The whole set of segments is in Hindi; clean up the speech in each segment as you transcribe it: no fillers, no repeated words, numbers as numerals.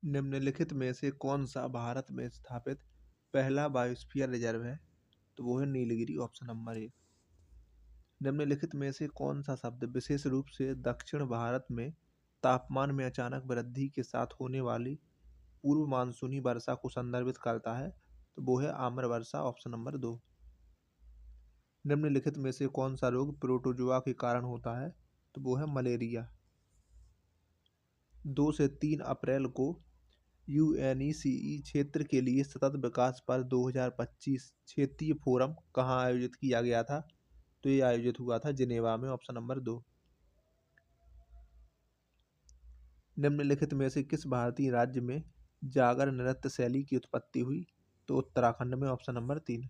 निम्नलिखित में से कौन सा भारत में स्थापित पहला बायोस्फीयर रिजर्व है? तो वो है नीलगिरी, ऑप्शन नंबर 1। निम्नलिखित में से कौन सा शब्द विशेष रूप से दक्षिण भारत में तापमान में अचानक वृद्धि के साथ होने वाली पूर्व मानसूनी वर्षा को संदर्भित करता है? तो वो है आम्र वर्षा, ऑप्शन नंबर 2। निम्नलिखित में से कौन सा रोग प्रोटोजुआ के कारण होता है? तो वो है मलेरिया। 2 से 3 अप्रैल को यूएनईसीई क्षेत्र के लिए सतत विकास पर 2025 क्षेत्रीय फोरम कहाँ आयोजित किया गया था? तो ये आयोजित हुआ था जिनेवा में, ऑप्शन नंबर 2। निम्नलिखित में से किस भारतीय राज्य में जागर नृत्य शैली की उत्पत्ति हुई? तो उत्तराखंड में, ऑप्शन नंबर 3।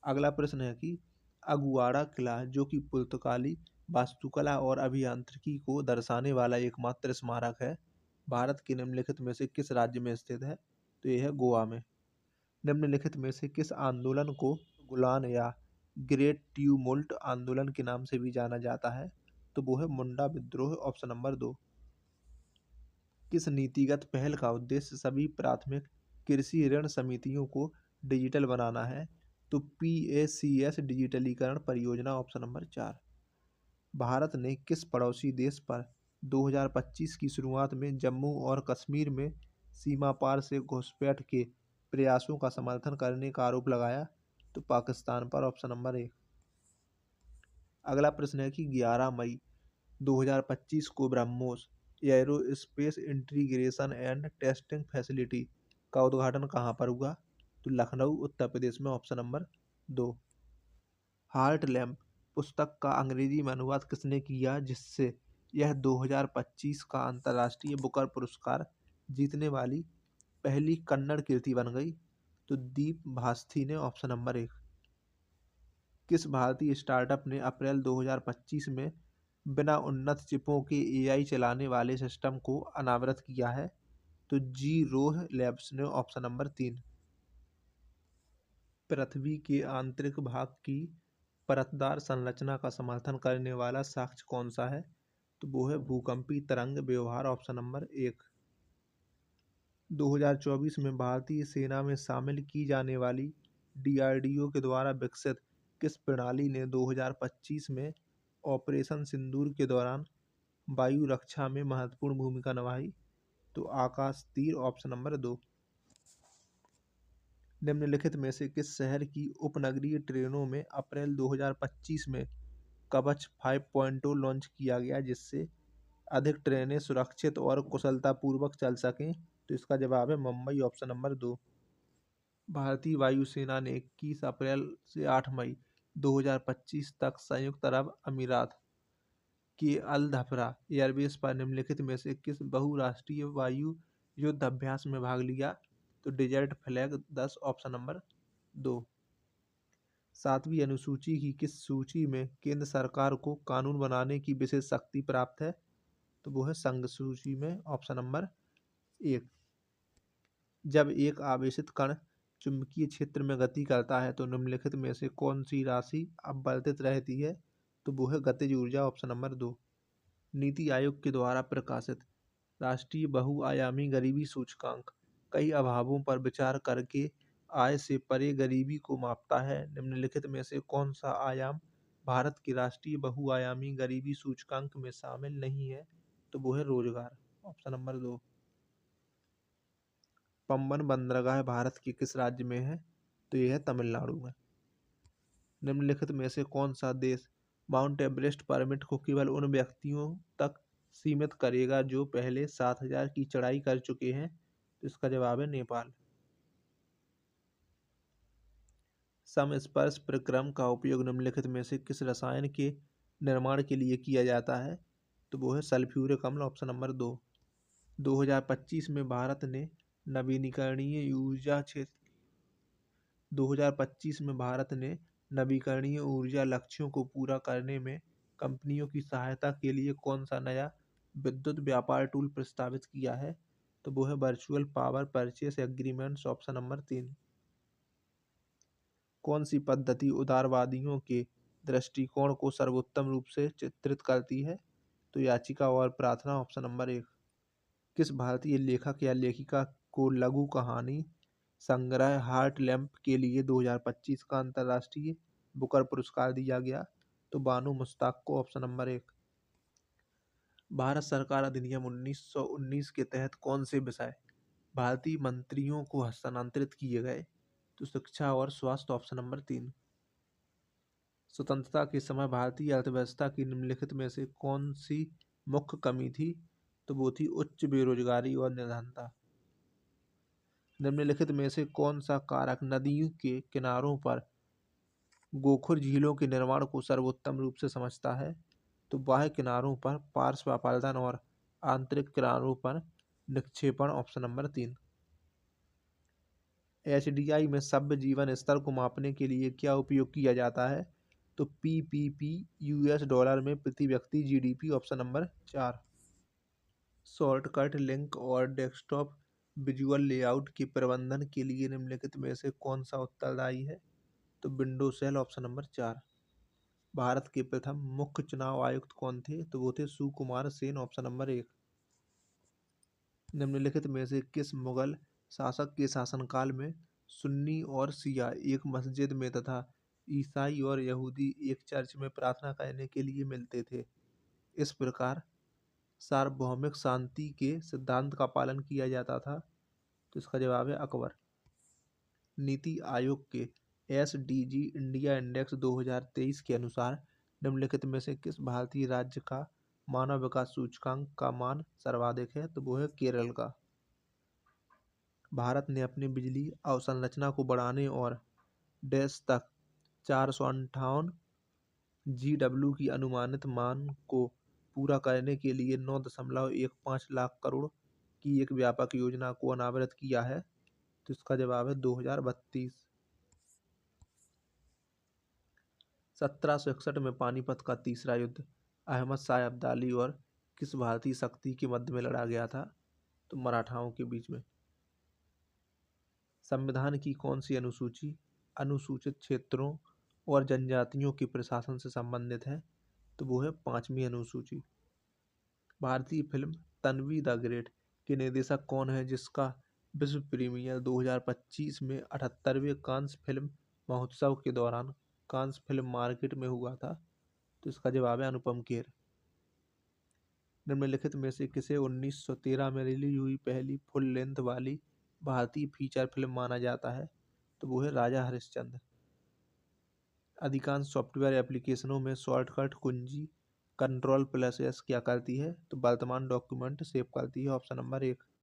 अगला प्रश्न है कि अगुआड़ा किला, जो कि पुर्तगाली वास्तुकला और अभियांत्रिकी को दर्शाने वाला एकमात्र स्मारक है, भारत के निम्नलिखित में से किस राज्य में स्थित है? तो यह है गोवा में। निम्नलिखित में से किस आंदोलन को गुलान या ग्रेट ट्यूमुल्ट आंदोलन के नाम से भी जाना जाता है? तो वो है मुंडा विद्रोह, ऑप्शन नंबर 2। किस नीतिगत पहल का उद्देश्य सभी प्राथमिक कृषि ऋण समितियों को डिजिटल बनाना है? तो PACS डिजिटलीकरण परियोजना, ऑप्शन नंबर 4। भारत ने किस पड़ोसी देश पर 2025 की शुरुआत में जम्मू और कश्मीर में सीमा पार से घुसपैठ के प्रयासों का समर्थन करने का आरोप लगाया? तो पाकिस्तान पर, ऑप्शन नंबर 1। अगला प्रश्न है कि 11 मई 2025 को BrahMos aerospace integration and testing facility का उद्घाटन कहाँ पर हुआ? तो लखनऊ, उत्तर प्रदेश में, ऑप्शन नंबर 2। हार्ट लैम्प पुस्तक का अंग्रेजी में अनुवाद किसने किया, जिससे यह 2025 का अंतर्राष्ट्रीय बुकर पुरस्कार जीतने वाली पहली कन्नड़ कृति बन गई? तो दीप भास्थी ने, ऑप्शन नंबर 1। किस भारतीय स्टार्टअप ने अप्रैल 2025 में बिना उन्नत चिपों के AI चलाने वाले सिस्टम को अनावृत किया है? तो जी रोह लैब्स ने, ऑप्शन नंबर 3। पृथ्वी के आंतरिक भाग की परतदार संरचना का समर्थन करने वाला साक्ष्य कौन सा है? तो वो है भूकंपी तरंग व्यवहार, ऑप्शन नंबर 1। 2024 में भारतीय सेना में शामिल की जाने वाली DRDO के द्वारा विकसित किस प्रणाली ने 2025 में ऑपरेशन सिंदूर के दौरान वायु रक्षा में महत्वपूर्ण भूमिका निभाई? तो आकाश तीर, ऑप्शन नंबर 2। निम्नलिखित में से किस शहर की उपनगरीय ट्रेनों में अप्रैल 2025 में कवच 5.0 लॉन्च किया गया, जिससे अधिक ट्रेनें सुरक्षित और कुशलतापूर्वक चल सकें? तो इसका जवाब है मुंबई, ऑप्शन नंबर 2। भारतीय वायुसेना ने 21 अप्रैल से 8 मई 2025 तक संयुक्त अरब अमीरात के अल धफ्रा एयरबेस पर निम्नलिखित में से किस बहुराष्ट्रीय वायु युद्ध अभ्यास में भाग लिया? तो डेजर्ट फ्लैग 10, ऑप्शन नंबर 2। 7वीं अनुसूची की किस सूची में केंद्र सरकार को कानून बनाने की विशेष शक्ति प्राप्त है? तो वो है संघ सूची में, ऑप्शन नंबर 1। जब एक आवेशित कण चुंबकीय क्षेत्र में गति करता है तो निम्नलिखित में से कौन सी राशि अपवर्तित रहती है? तो वो है गतिज ऊर्जा, ऑप्शन नंबर 2। नीति आयोग के द्वारा प्रकाशित राष्ट्रीय बहुआयामी गरीबी सूचकांक कई अभावों पर विचार करके आय से परे गरीबी को मापता है। निम्नलिखित में से कौन सा आयाम भारत के राष्ट्रीय बहुआयामी गरीबी सूचकांक में शामिल नहीं है? तो वो है रोजगार, ऑप्शन नंबर 2। पंबन बंदरगाह भारत के किस राज्य में है? तो यह है तमिलनाडु में। निम्नलिखित में से कौन सा देश माउंट एवरेस्ट परमिट को केवल उन व्यक्तियों तक सीमित करेगा जो पहले 7000 की चढ़ाई कर चुके हैं? तो इसका जवाब है नेपाल। समस्पर्श प्रक्रम का उपयोग निम्नलिखित में से किस रसायन के निर्माण के लिए किया जाता है? तो वो है सल्फ्यूरिक अम्ल, ऑप्शन नंबर 2। 2025 में भारत ने नवीकरणीय ऊर्जा क्षेत्र 2025 में भारत ने नवीकरणीय ऊर्जा लक्ष्यों को पूरा करने में कंपनियों की सहायता के लिए कौन सा नया विद्युत व्यापार टूल प्रस्तावित किया है? तो वो है virtual power purchase agreements, option number 3। कौन सी पद्धति उदारवादियों के दृष्टिकोण को सर्वोत्तम रूप से चित्रित करती है? तो याचिका और प्रार्थना, ऑप्शन नंबर 1। किस भारतीय लेखक या लेखिका को लघु कहानी संग्रह हार्ट लैम्प के लिए 2025 का अंतर्राष्ट्रीय बुकर पुरस्कार दिया गया? तो बानो मुश्ताक को, ऑप्शन नंबर 1। भारत सरकार अधिनियम 1919 के तहत कौन से विषय भारतीय मंत्रियों को हस्तांतरित किए गए? तो शिक्षा और स्वास्थ्य, ऑप्शन नंबर 3। स्वतंत्रता के समय भारतीय अर्थव्यवस्था की निम्नलिखित में से कौन सी मुख्य कमी थी? तो वो थी उच्च बेरोजगारी और निर्धनता। निम्नलिखित में से कौन सा कारक नदियों के किनारों पर गोखुर झीलों के निर्माण को सर्वोत्तम रूप से समझता है? तो बाह्य किनारों पर पार्श्व अपरदन और आंतरिक किनारों पर निक्षेपण, ऑप्शन नंबर 3। एचडीआई में सभ्य जीवन स्तर को मापने के लिए क्या उपयोग किया जाता है? तो पीपीपी यूएस डॉलर में प्रति व्यक्ति GDP, option number 4। Shortcut link और डेस्कटॉप विजुअल लेआउट के प्रबंधन के लिए निम्नलिखित में से कौन सा उत्तरदायी है? तो window cell, option number 4। Bharat के प्रथम मुख्य चुनाव आयुक्त कौन थे? तो वो थे सुकुमार सेन, ऑप्शन नंबर 1। निम्नलिखित में से किस मुगल शासक के शासनकाल में सुन्नी और शिया एक मस्जिद में तथा ईसाई और यहूदी एक चर्च में प्रार्थना करने के लिए मिलते थे? इस प्रकार सार्वभौमिक शांति के सिद्धांत का पालन किया जाता था? तो इसका जवाब है अकबर। नीति आयोग के एसडीजी इंडिया इंडेक्स 2023 के अनुसार निम्नलिखित में से किस भारतीय राज्य का मानव विकास सूचकांक का मान सर्वाधिक है? तो वो है केरल का। भारत ने अपनी बिजली अवसंरचना को बढ़ाने और देश तक 458 GW की अनुमानित मांग को पूरा करने के लिए 9.15 लाख करोड़ की एक व्यापक योजना को अनावृत किया है? तो इसका जवाब है 2032। 1761 में पानीपत का तीसरा युद्ध अहमद शाह अब्दाली और किस भारतीय शक्ति के मध्य में लड़ा गया था? तो मराठाओं के बीच में। संविधान की कौन सी अनुसूची अनुसूचित क्षेत्रों और जनजातियों के प्रशासन से संबंधित है? तो वो है 5वीं अनुसूची। भारतीय फिल्म तन्वी द ग्रेट के निर्देशक कौन है जिसका विश्व प्रीमियर 2025 में 78वें कांस फिल्म महोत्सव के दौरान कांस फिल्म मार्केट में हुआ था? तो इसका जवाब है अनुपम खेर। निम्नलिखित में से किसे 1913 में रिलीज हुई पहली फुल लेंथ वाली भारतीय फीचर फिल्म माना जाता है? तो वो है राजा हरिश्चंद्र। अधिकांश सॉफ्टवेयर एप्लीकेशनों में शॉर्टकट कुंजी कंट्रोल+S क्या करती है? तो वर्तमान डॉक्यूमेंट सेव करती है, ऑप्शन नंबर 1।